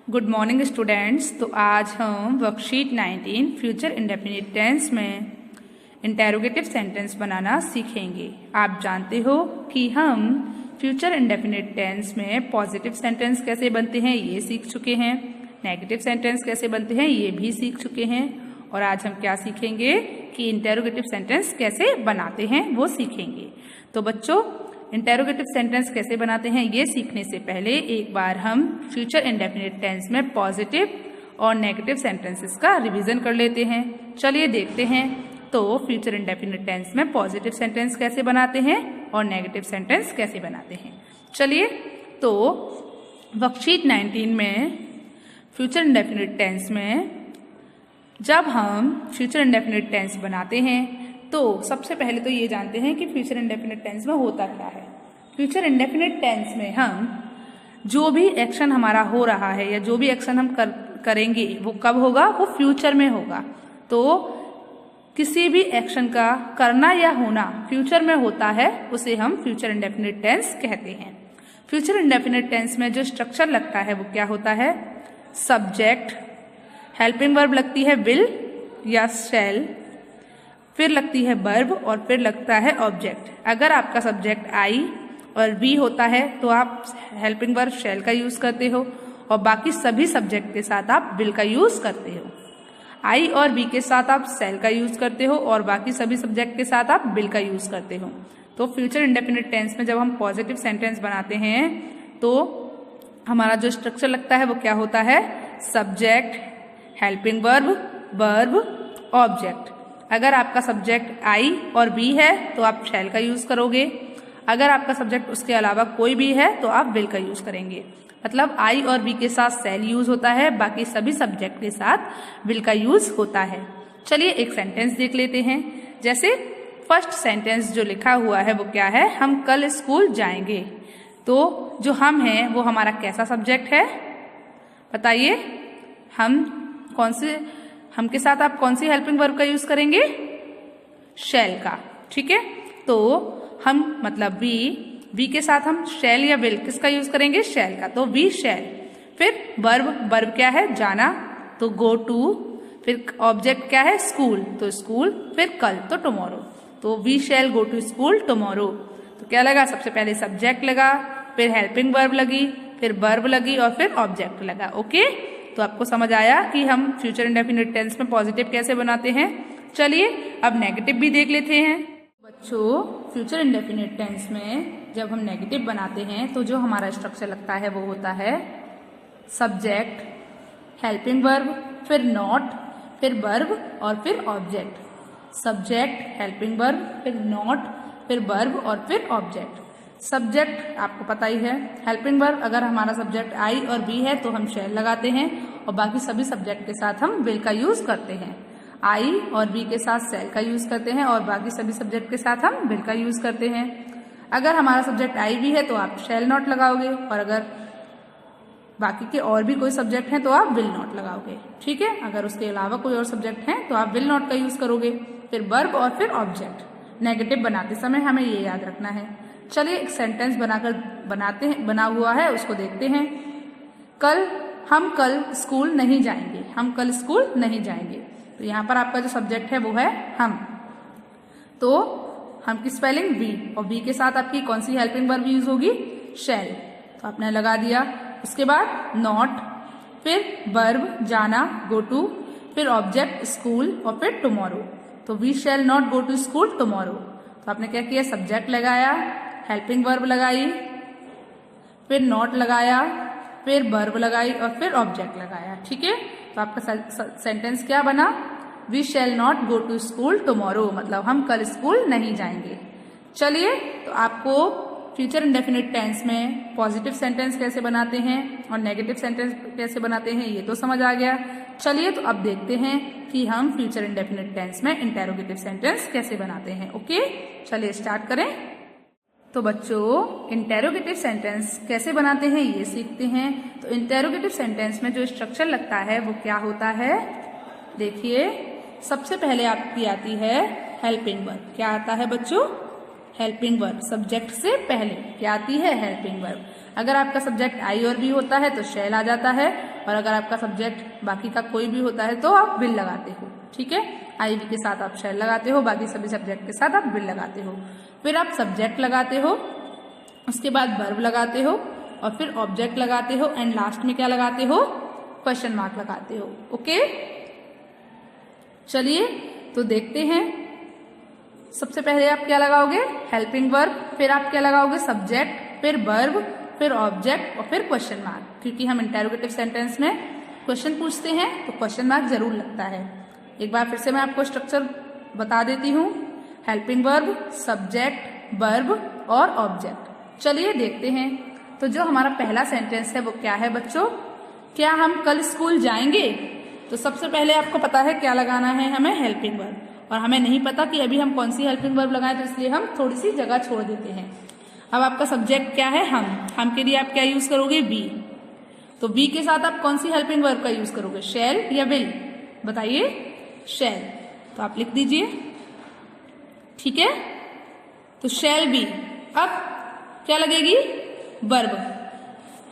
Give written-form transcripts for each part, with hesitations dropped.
Good morning students. तो आज हम वर्कशीट 19 फ्यूचर इंडेफिनिट टेंस में इंटेरोगेटिव सेंटेंस बनाना सीखेंगे। आप जानते हो कि हम फ्यूचर इंडेफिनिट टेंस में पॉजिटिव सेंटेंस कैसे बनते हैं ये सीख चुके हैं, नेगेटिव सेंटेंस कैसे बनते हैं ये भी सीख चुके हैं, और आज हम क्या सीखेंगे कि इंटेरोगेटिव सेंटेंस कैसे बनाते हैं वो सीखेंगे। तो बच्चों, इंटेरोगेटिव सेंटेंस कैसे बनाते हैं ये सीखने से पहले एक बार हम फ्यूचर इंडेफिनिट टेंस में पॉजिटिव और नेगेटिव सेंटेंसेस का रिवीजन कर लेते हैं। चलिए देखते हैं तो फ्यूचर इंडेफिनिट टेंस में पॉजिटिव सेंटेंस कैसे बनाते हैं और नेगेटिव सेंटेंस कैसे बनाते हैं। चलिए तो वर्कशीट 19 में फ्यूचर इंडेफिनिट टेंस में जब हम फ्यूचर इंडेफिनिट टेंस बनाते हैं तो सबसे पहले तो ये जानते हैं कि फ्यूचर इंडेफिनिट टेंस में होता क्या है। फ्यूचर इंडेफिनिट टेंस में हम जो भी एक्शन हमारा हो रहा है या जो भी एक्शन हम करेंगे वो कब होगा, वो फ्यूचर में होगा। तो किसी भी एक्शन का करना या होना फ्यूचर में होता है उसे हम फ्यूचर इंडेफिनिट टेंस कहते हैं। फ्यूचर इंडेफिनिट टेंस में जो स्ट्रक्चर लगता है वो क्या होता है, सब्जेक्ट, हेल्पिंग वर्ब लगती है विल या शैल, फिर लगती है वर्ब और फिर लगता है ऑब्जेक्ट। अगर आपका सब्जेक्ट आई और बी होता है तो आप हेल्पिंग वर्ब शैल का यूज करते हो और बाकी सभी सब्जेक्ट के साथ आप विल का यूज करते हो। आई और बी के साथ आप शैल का यूज करते हो और बाकी सभी सब्जेक्ट के साथ आप विल का यूज करते हो। तो फ्यूचर इंडेफिनिट टेंस में जब हम पॉजिटिव सेंटेंस बनाते हैं तो हमारा जो स्ट्रक्चर लगता है वो क्या होता है, subject, helping verb, verb, object. अगर आपका सब्जेक्ट आई और बी है तो आप शैल का यूज करोगे, अगर आपका सब्जेक्ट उसके अलावा कोई भी है तो आप विल का यूज करेंगे। मतलब आई और बी के साथ शैल यूज होता है, बाकी सभी सब्जेक्ट के साथ विल का यूज होता है। चलिए एक सेंटेंस देख लेते हैं। जैसे फर्स्ट सेंटेंस जो लिखा हुआ है वो क्या है, हम कल स्कूल जाएंगे। तो जो हम हैं वो हमारा कैसा सब्जेक्ट है बताइए। हम के साथ आप कौन सी हेल्पिंग वर्ब का यूज करेंगे, शैल का। ठीक है, तो हम मतलब वी के साथ हम शैल या विल किसका यूज करेंगे, शैल का। तो वी शैल। फिर वर्ब क्या है, जाना, तो गो टू। फिर ऑब्जेक्ट क्या है, स्कूल, तो स्कूल। फिर कल तो टुमारो। तो we shall go to school tomorrow. तो क्या लगा, सबसे पहले सब्जेक्ट लगा, फिर हेल्पिंग वर्ब लगी, फिर वर्ब लगी और फिर ऑब्जेक्ट लगा। ओके, तो आपको समझ आया कि हम फ्यूचर इंडेफिनिट टेंस में पॉजिटिव कैसे बनाते हैं। चलिए अब नेगेटिव भी देख लेते हैं। बच्चों, फ्यूचर इंडेफिनिट टेंस में जब हम नेगेटिव बनाते हैं तो जो हमारा स्ट्रक्चर लगता है वो होता है सब्जेक्ट, हेल्पिंग वर्ब, फिर नॉट, फिर वर्ब और फिर ऑब्जेक्ट। सब्जेक्ट, हेल्पिंग वर्ब, फिर नॉट, फिर वर्ब और फिर ऑब्जेक्ट। सब्जेक्ट आपको पता ही है, हेल्पिंग वर्ब अगर हमारा सब्जेक्ट आई और बी है तो हम शैल लगाते हैं और बाकी सभी सब्जेक्ट के साथ हम विल का यूज करते हैं। आई और बी के साथ शैल का यूज करते हैं और बाकी सभी सब्जेक्ट के साथ हम विल का यूज करते हैं। अगर हमारा सब्जेक्ट आई भी है तो आप शैल नॉट लगाओगे और अगर बाकी के और भी कोई सब्जेक्ट हैं तो आप विल नॉट लगाओगे। ठीक है, अगर उसके अलावा कोई और सब्जेक्ट हैं तो आप विल नॉट का यूज करोगे। फिर वर्ब और फिर ऑब्जेक्ट। नेगेटिव बनाते समय हमें ये याद रखना है। चलिए एक सेंटेंस बना हुआ है उसको देखते हैं। हम कल स्कूल नहीं जाएंगे। हम कल स्कूल नहीं जाएंगे। तो यहाँ पर आपका जो सब्जेक्ट है वो है हम। तो हम की स्पेलिंग वी और वी के साथ आपकी कौन सी हेल्पिंग वर्ब यूज होगी, शैल। तो आपने लगा दिया। उसके बाद नॉट, फिर वर्ब जाना गो टू, फिर ऑब्जेक्ट स्कूल और फिर टुमारो। तो we shall not go to school tomorrow. तो आपने क्या किया, सब्जेक्ट लगाया, हेल्पिंग वर्ब लगाई, फिर नॉट लगाया, फिर वर्ब लगाई और फिर ऑब्जेक्ट लगाया। ठीक है, तो आपका सेंटेंस क्या बना, we shall not go to school tomorrow, मतलब हम कल स्कूल नहीं जाएंगे। चलिए तो आपको फ्यूचर इंडेफिनिट टेंस में पॉजिटिव सेंटेंस कैसे बनाते हैं और नेगेटिव सेंटेंस कैसे बनाते हैं ये तो समझ आ गया। चलिए तो अब देखते हैं कि हम फ्यूचर इंडेफिनिट टेंस में इंटेरोगेटिव सेंटेंस कैसे बनाते हैं। ओके, चलिए स्टार्ट करें। तो बच्चों, इंटेरोगेटिव सेंटेंस कैसे बनाते हैं ये सीखते हैं। तो इंटेरोगेटिव सेंटेंस में जो स्ट्रक्चर लगता है वो क्या होता है, देखिए सबसे पहले आपकी आती है हेल्पिंग वर्ब। क्या आता है बच्चों, हेल्पिंग वर्ब। सब्जेक्ट से पहले क्या आती है, हेल्पिंग वर्ब। अगर आपका सब्जेक्ट आई और बी होता है तो शैल आ जाता है और अगर आपका सब्जेक्ट बाकी का कोई भी होता है तो आप विल लगाते हो, ठीक है। आईवी के साथ आप शैल लगाते हो, बाकी सभी सब्जेक्ट के साथ आप विल लगाते हो। फिर आप सब्जेक्ट लगाते हो, उसके बाद वर्ब लगाते हो और फिर ऑब्जेक्ट लगाते हो एंड लास्ट में क्या लगाते हो, क्वेश्चन मार्क लगाते हो। ओके, चलिए तो देखते हैं। सबसे पहले आप क्या लगाओगे, हेल्पिंग वर्ब, फिर आप क्या लगाओगे, सब्जेक्ट, फिर वर्ब, फिर ऑब्जेक्ट और फिर क्वेश्चन मार्क, क्योंकि हम इंटेरोगेटिव सेंटेंस में क्वेश्चन पूछते हैं तो क्वेश्चन मार्क जरूर लगता है। एक बार फिर से मैं आपको स्ट्रक्चर बता देती हूँ, हेल्पिंग वर्ब, सब्जेक्ट, वर्ब और ऑब्जेक्ट। चलिए देखते हैं। तो जो हमारा पहला सेंटेंस है वो क्या है बच्चों, क्या हम कल स्कूल जाएंगे। तो सबसे पहले आपको पता है क्या लगाना है हमें, हेल्पिंग वर्ब, और हमें नहीं पता कि अभी हम कौन सी हेल्पिंग वर्ब लगाएं, तो इसलिए हम थोड़ी सी जगह छोड़ देते हैं। अब आपका सब्जेक्ट क्या है, हम के लिए आप क्या यूज करोगे, बी। तो बी के साथ आप कौन सी हेल्पिंग वर्ब का यूज करोगे, शैल या विल, बताइए, शैल। तो आप लिख दीजिए, ठीक है। तो शैल बी। अब क्या लगेगी, वर्ब।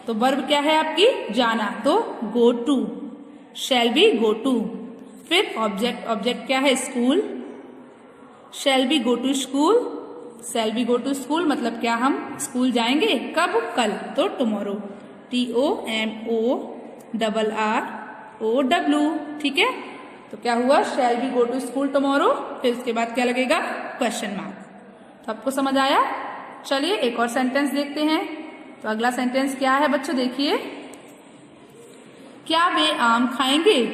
तो वर्ब क्या है आपकी, जाना, तो go to, shall be go to. फिर ऑब्जेक्ट, ऑब्जेक्ट क्या है, school, shall be go to school, shall be go to school मतलब क्या, हम स्कूल जाएंगे, कब, कल, तो टुमारो, TOMORROW, ठीक है। तो क्या हुआ, shall be go to school tomorrow, फिर उसके बाद क्या लगेगा, क्वेश्चन मार्क। तो आपको समझ आया। चलिए एक और सेंटेंस देखते हैं। तो अगला सेंटेंस क्या है बच्चों, देखिए, क्या वे आम खाएंगे,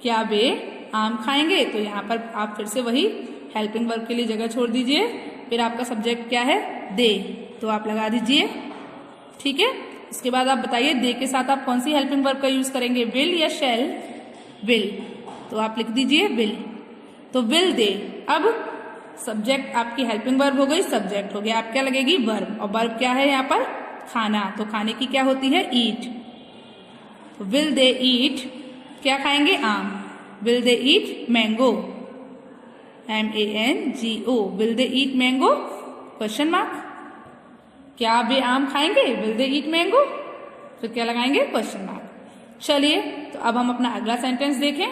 क्या वे आम खाएंगे। तो यहाँ पर आप फिर से वही हेल्पिंग वर्ब के लिए जगह छोड़ दीजिए। फिर आपका सब्जेक्ट क्या है, दे, तो आप लगा दीजिए, ठीक है। इसके बाद आप बताइए, दे के साथ आप कौन सी हेल्पिंग वर्ब का यूज करेंगे, विल या शैल, विल, तो आप लिख दीजिए विल। तो विल दे। अब सब्जेक्ट आपकी हेल्पिंग वर्ब हो गई, सब्जेक्ट हो गया, आप क्या लगेगी, वर्ब, और वर्ब क्या है यहाँ पर, खाना, तो खाने की क्या होती है, ईट। तो विल दे ईट, क्या खाएंगे, आम, will they eat mango, MANGO, will they eat mango, question mark. क्या वे आम खाएंगे, विल दे ईट मैंगो, फिर क्या लगाएंगे, क्वेश्चन मार्क। चलिए तो अब हम अपना अगला सेंटेंस देखें।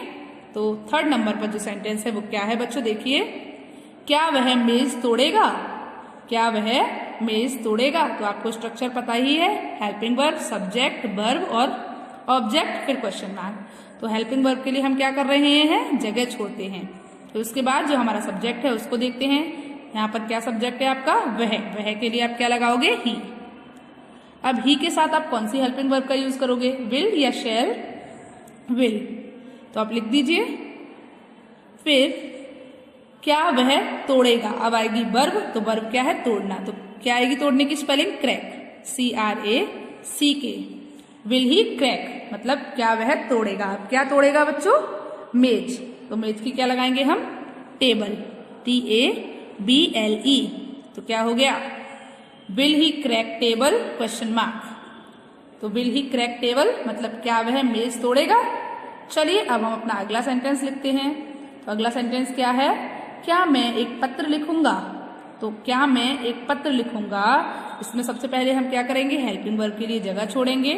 तो थर्ड नंबर पर जो सेंटेंस है वो क्या है बच्चों, देखिए, क्या वह मेज तोड़ेगा, क्या वह मेज तोड़ेगा। तो आपको स्ट्रक्चर पता ही है, हेल्पिंग वर्ब, सब्जेक्ट, वर्ब और ऑब्जेक्ट, फिर क्वेश्चन मार्क। तो हेल्पिंग वर्ब के लिए हम क्या कर रहे हैं, जगह छोड़ते हैं। तो उसके बाद जो हमारा सब्जेक्ट है उसको देखते हैं। यहाँ पर क्या सब्जेक्ट है आपका, वह के लिए आप क्या लगाओगे, ही। अब ही के साथ आप कौन सी हेल्पिंग वर्ब का यूज करोगे, विल या शैल, विल, तो आप लिख दीजिए। फिर क्या वह तोड़ेगा, अब आएगी वर्ब, तो वर्ब क्या है, तोड़ना, तो क्या आएगी तोड़ने की spelling, crack, CRACK, will he crack मतलब क्या वह तोड़ेगा। अब क्या तोड़ेगा बच्चों, मेज, तो मेज की क्या लगाएंगे हम, टेबल, TABLE, तो क्या हो गया, will he crack table, question mark. तो विल ही क्रैक टेबल मतलब क्या वह मेज तोड़ेगा। चलिए अब हम अपना अगला सेंटेंस लिखते हैं। तो अगला सेंटेंस क्या है, क्या मैं एक पत्र लिखूंगा। तो क्या मैं एक पत्र लिखूंगा, इसमें सबसे पहले हम क्या करेंगे, हेल्पिंग वर्ब के लिए जगह छोड़ेंगे।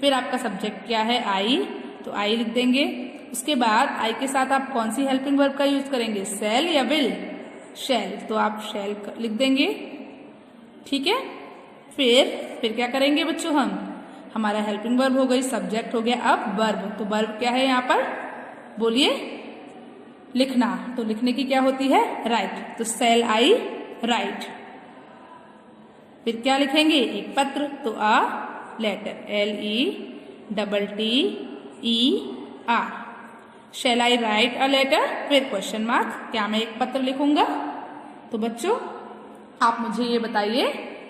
फिर आपका सब्जेक्ट क्या है, आई, तो आई लिख देंगे। उसके बाद आई के साथ आप कौन सी हेल्पिंग वर्ब का यूज करेंगे, शैल या विल, शैल, तो आप शैल लिख देंगे, ठीक है। फिर क्या करेंगे बच्चों, हमारा हेल्पिंग वर्ब हो गई, सब्जेक्ट हो गया, अब वर्ब, तो वर्ब क्या है यहाँ पर, बोलिए, लिखना, तो लिखने की क्या होती है, राइट, तो शैल आई राइट। फिर क्या लिखेंगे, एक पत्र, तो a letter, LETTER, shall I write a letter, फिर क्वेश्चन मार्क, क्या मैं एक पत्र लिखूंगा। तो बच्चों आप मुझे ये बताइए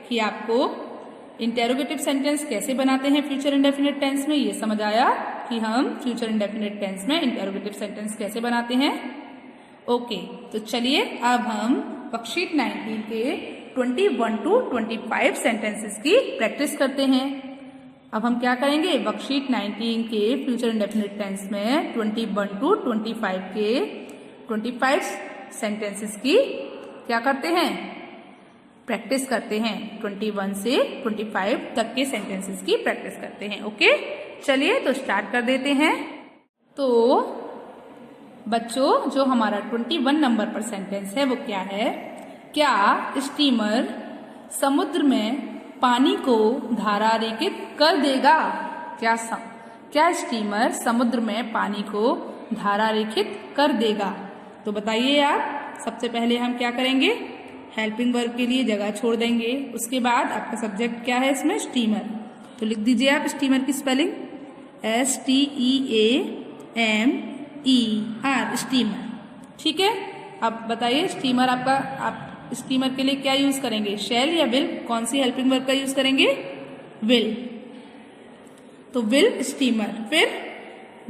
कि आपको इंटेरोगेटिव सेंटेंस कैसे बनाते हैं फ्यूचर इंडेफिनिट टेंस में, ये समझ आया कि हम फ्यूचर इंडेफिनिट टेंस में इंटेरोगेटिव सेंटेंस कैसे बनाते हैं। ओके, तो चलिए अब हम वर्कशीट 19 के 21 to 25 सेंटेंसेस की प्रैक्टिस करते हैं। अब हम क्या करेंगे, वर्कशीट 19 के फ्यूचर इंडेफिनिट टेंस में 21 to 25 के 25 सेंटेंसेस की क्या करते हैं, प्रैक्टिस करते हैं। 21 से 25 तक के सेंटेंसेस की प्रैक्टिस करते हैं। ओके, चलिए तो स्टार्ट कर देते हैं। तो बच्चों, जो हमारा 21 नंबर पर सेंटेंस है वो क्या है? क्या स्टीमर समुद्र में पानी को धारारेखित कर देगा? क्या स्टीमर समुद्र में पानी को धारारेखित कर देगा? तो बताइए आप। सबसे पहले हम क्या करेंगे? हेल्पिंग वर्ब के लिए जगह छोड़ देंगे। उसके बाद आपका सब्जेक्ट क्या है इसमें? स्टीमर। तो लिख दीजिए आप स्टीमर की स्पेलिंग STEAMER, स्टीमर। ठीक है। अब बताइए स्टीमर आप स्टीमर के लिए क्या यूज करेंगे? शेल या विल? कौन सी हेल्पिंग वर्ब का यूज करेंगे? विल। तो विल स्टीमर। फिर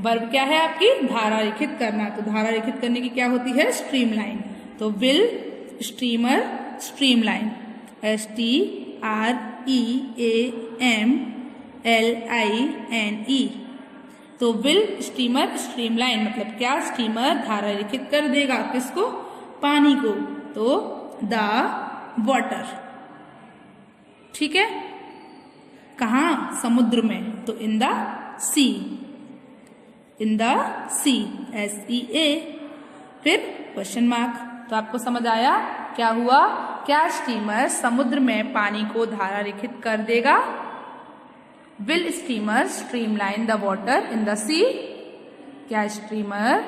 वर्ब क्या है आपकी? धारारेखित करना। तो धारारेखित करने की क्या होती है? स्ट्रीमलाइन। तो विल स्टीमर स्ट्रीमलाइन, STREAMLINE। तो विल स्टीमर स्ट्रीमलाइन मतलब क्या? स्टीमर धारारेखित कर देगा। किसको? पानी को। तो द वाटर। ठीक है। कहाँ? समुद्र में। तो in the sea, in the sea, SEA। फिर क्वेश्चन मार्क। तो आपको समझ आया क्या हुआ? क्या स्टीमर समुद्र में पानी को धारारेखित कर देगा? Will steamer streamline the water in the sea? क्या स्टीमर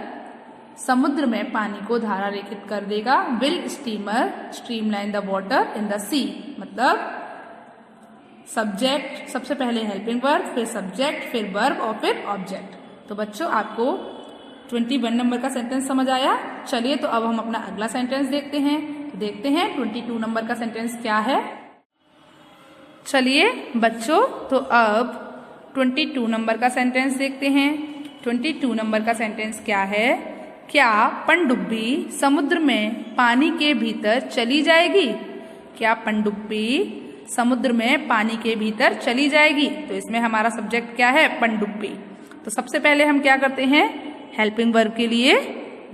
समुद्र में पानी को धारारेखित कर देगा? Will steamer streamline the water in the sea. मतलब सब्जेक्ट, सबसे पहले हेल्पिंग वर्ब, फिर सब्जेक्ट, फिर वर्ब और फिर ऑब्जेक्ट। तो बच्चों, आपको 21 नंबर का सेंटेंस समझ आया। चलिए तो अब हम अपना अगला सेंटेंस देखते हैं। तो देखते हैं 22 नंबर का सेंटेंस क्या है। चलिए बच्चों, तो अब 22 नंबर का सेंटेंस देखते हैं। 22 नंबर का सेंटेंस क्या है? क्या पनडुब्बी समुद्र में पानी के भीतर चली जाएगी? क्या पनडुब्बी समुद्र में पानी के भीतर चली जाएगी? तो इसमें हमारा सब्जेक्ट क्या है? पनडुब्बी। तो सबसे पहले हम क्या करते हैं? हेल्पिंग वर्ब के लिए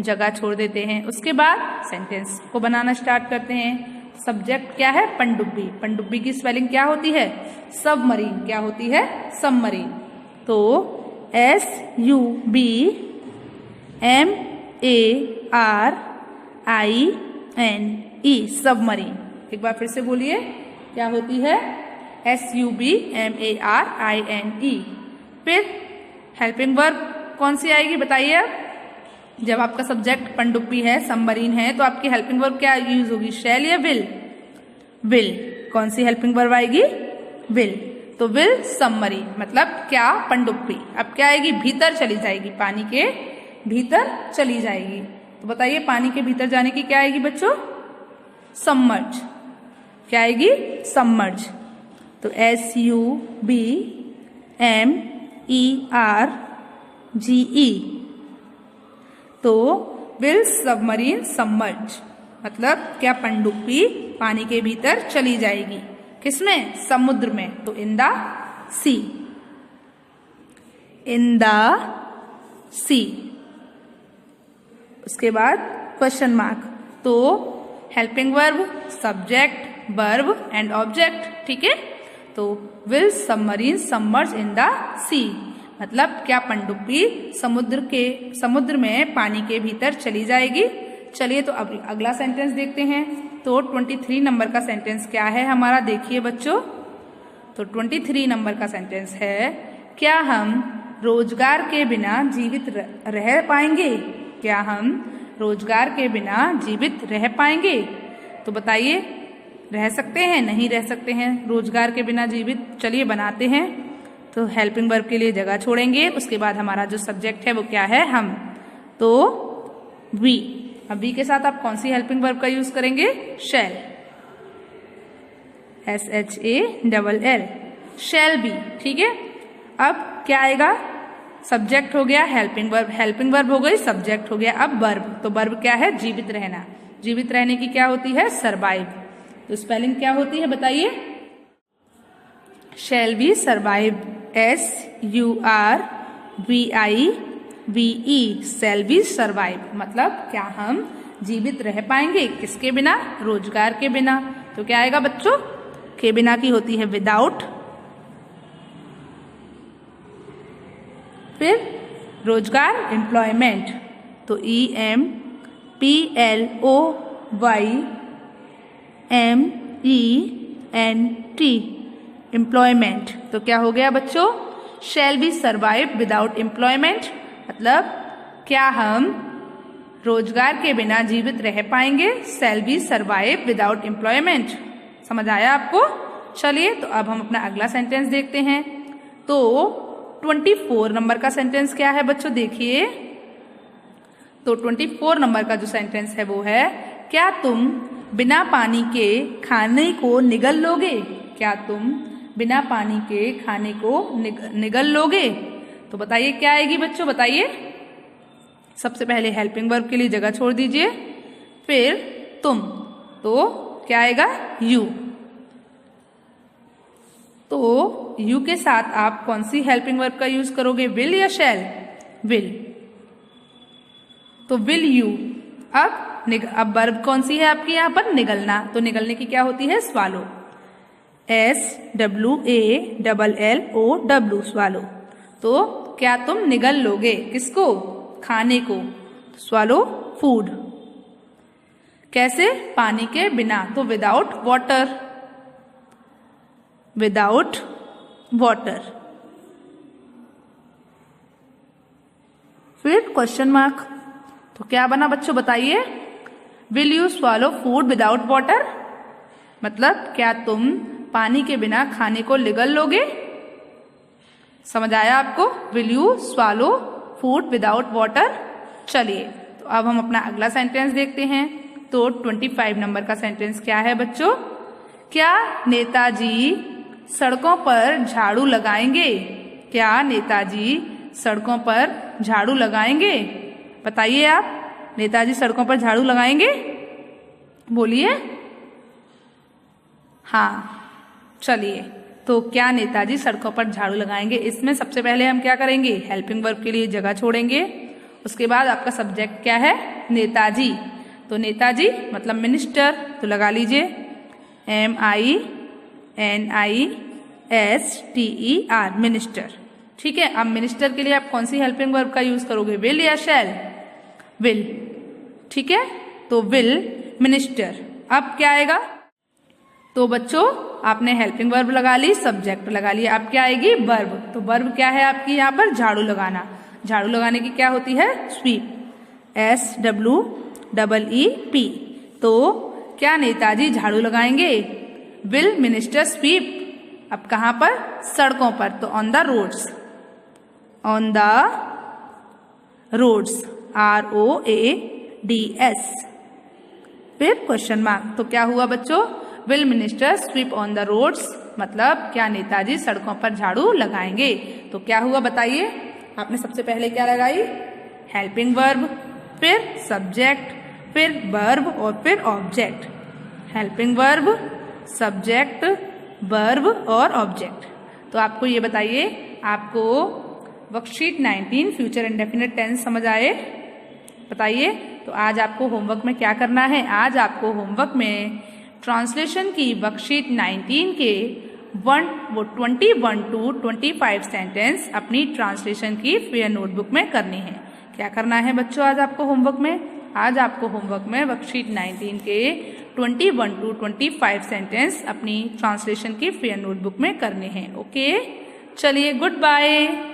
जगह छोड़ देते हैं। उसके बाद सेंटेंस को बनाना स्टार्ट करते हैं। सब्जेक्ट क्या है? पनडुब्बी। पनडुब्बी की स्पेलिंग क्या होती है? सबमरीन। क्या होती है? सबमरीन। तो SUBMARINE, सबमरीन। एक बार फिर से बोलिए, क्या होती है? SUBMARINE। फिर हेल्पिंग वर्ब कौन सी आएगी बताइए अब? जब आपका सब्जेक्ट पनडुब्बी है, सबमरीन है, तो आपकी हेल्पिंग वर्ब क्या यूज होगी? शेल या विल? विल। कौन सी हेल्पिंग वर्ब आएगी? विल। तो विल सबमरीन मतलब क्या? पनडुब्बी अब क्या आएगी? भीतर चली जाएगी, पानी के भीतर चली जाएगी। तो बताइए पानी के भीतर जाने की क्या आएगी बच्चों? सबमर्ज। क्या आएगी? सबमर्ज। तो SUBMERGE। तो विल सबमरीन सबमर्ज मतलब क्या? पनडुब्बी पानी के भीतर चली जाएगी। किसमें? समुद्र में। तो in the sea, in the sea. उसके बाद क्वेश्चन मार्क। तो helping verb, subject, verb and object. ठीक है। तो will submarine submerge in the sea मतलब क्या? पनडुब्बी समुद्र में पानी के भीतर चली जाएगी। चलिए तो अब अगला सेंटेंस देखते हैं। तो 23 नंबर का सेंटेंस क्या है हमारा? देखिए बच्चों, तो 23 नंबर का सेंटेंस है, क्या हम रोजगार के बिना जीवित रह पाएंगे? क्या हम रोजगार के बिना जीवित रह पाएंगे? तो बताइए, रह सकते हैं? नहीं रह सकते हैं रोजगार के बिना जीवित। चलिए बनाते हैं। तो हेल्पिंग वर्ब के लिए जगह छोड़ेंगे। उसके बाद हमारा जो सब्जेक्ट है वो क्या है? हम। तो वी। अब वी के साथ आप कौन सी हेल्पिंग वर्ब का यूज करेंगे? Shall, SHALL, shall be. ठीक है। अब क्या आएगा? सब्जेक्ट हो गया, हेल्पिंग वर्ब हो गई, सब्जेक्ट हो गया। अब वर्ब। तो वर्ब क्या है? जीवित रहना। जीवित रहने की क्या होती है? सरवाइव। तो स्पेलिंग क्या होती है बताइए? Shall be survive, SURVIVE, shall be survive मतलब क्या हम जीवित रह पाएंगे? किसके बिना? रोजगार के बिना। तो क्या आएगा बच्चों? के बिना की होती है विदाउट, फिर रोजगार एम्प्लॉयमेंट, तो EMPLOYMENT एम्प्लॉयमेंट। तो क्या हो गया बच्चों, shall be survive without employment, मतलब क्या हम रोजगार के बिना जीवित रह पाएंगे, shall be survive without employment. समझ आया आपको? चलिए तो अब हम अपना अगला सेंटेंस देखते हैं। तो 24 नंबर का सेंटेंस क्या है बच्चों, देखिए। तो 24 नंबर का जो सेंटेंस है वो है, क्या तुम बिना पानी के खाने को निगल लोगे? क्या तुम बिना पानी के खाने को निगल लोगे? तो बताइए क्या आएगी बच्चों, बताइए। सबसे पहले हेल्पिंग वर्ब के लिए जगह छोड़ दीजिए, फिर तुम, तो क्या आएगा, यू। तो यू के साथ आप कौन सी हेल्पिंग वर्ब का यूज करोगे, विल या शैल? विल। तो विल यू। अब वर्ब कौन सी है आपकी यहाँ पर, निगलना। तो निगलने की क्या होती है, स्वालो, SWALLOW, स्वालो। तो क्या तुम निगल लोगे, किसको, खाने को, स्वालो फूड। कैसे, पानी के बिना, तो विदाउट वाटर, विदाउट वाटर। फिर क्वेश्चन मार्क, तो क्या बना बच्चों बताइए, will you swallow food without water, मतलब क्या तुम पानी के बिना खाने को निगल लोगे? समझ आया आपको, will you swallow food without water. चलिए तो अब हम अपना अगला सेंटेंस देखते हैं। तो 25 नंबर का सेंटेंस क्या है बच्चों, क्या नेताजी सड़कों पर झाड़ू लगाएंगे? क्या नेताजी सड़कों पर झाड़ू लगाएंगे? बताइए आप, नेताजी सड़कों पर झाड़ू लगाएंगे? बोलिए। हाँ, चलिए तो क्या नेताजी सड़कों पर झाड़ू लगाएंगे? इसमें सबसे पहले हम क्या करेंगे, हेल्पिंग वर्ब के लिए जगह छोड़ेंगे। उसके बाद आपका सब्जेक्ट क्या है, नेताजी। तो नेताजी मतलब मिनिस्टर, तो लगा लीजिए MINISTER, मिनिस्टर। ठीक है, अब मिनिस्टर के लिए आप कौन सी हेल्पिंग वर्ब का यूज करोगे, विल या शैल? विल। ठीक है, तो विल मिनिस्टर। अब क्या आएगा, तो बच्चों आपने हेल्पिंग वर्ब लगा ली, सब्जेक्ट लगा लिया, अब क्या आएगी, वर्ब। तो वर्ब क्या है आपकी यहाँ पर, झाड़ू लगाना। झाड़ू लगाने की क्या होती है, स्वीप, SWEEP। तो क्या नेताजी झाड़ू लगाएंगे, विल मिनिस्टर स्वीप। अब कहाँ पर, सड़कों पर, तो on the roads, on the roads, ROADS। फिर क्वेश्चन मार्क, तो क्या हुआ बच्चों, will minister sweep on the roads, मतलब क्या नेताजी सड़कों पर झाड़ू लगाएंगे। तो क्या हुआ बताइए, आपने सबसे पहले क्या लगाई, हेल्पिंग वर्ब, फिर सब्जेक्ट, फिर वर्ब और फिर object. Helping verb, subject, verb और ऑब्जेक्ट। तो आपको ये बताइए, आपको वर्कशीट 19 फ्यूचर इंडेफिनिट टेंस समझ आए? बताइए। तो आज आपको होमवर्क में क्या करना है, आज आपको होमवर्क में ट्रांसलेशन की वर्कशीट 19 के 21 to 25 सेंटेंस अपनी ट्रांसलेशन की फेयर नोटबुक में करनी है। क्या करना है बच्चों आज आपको होमवर्क में, आज आपको होमवर्क में वर्कशीट 19 के 21 to 25 सेंटेंस अपनी ट्रांसलेशन की फेयर नोटबुक में करने हैं। ओके, चलिए गुड बाय।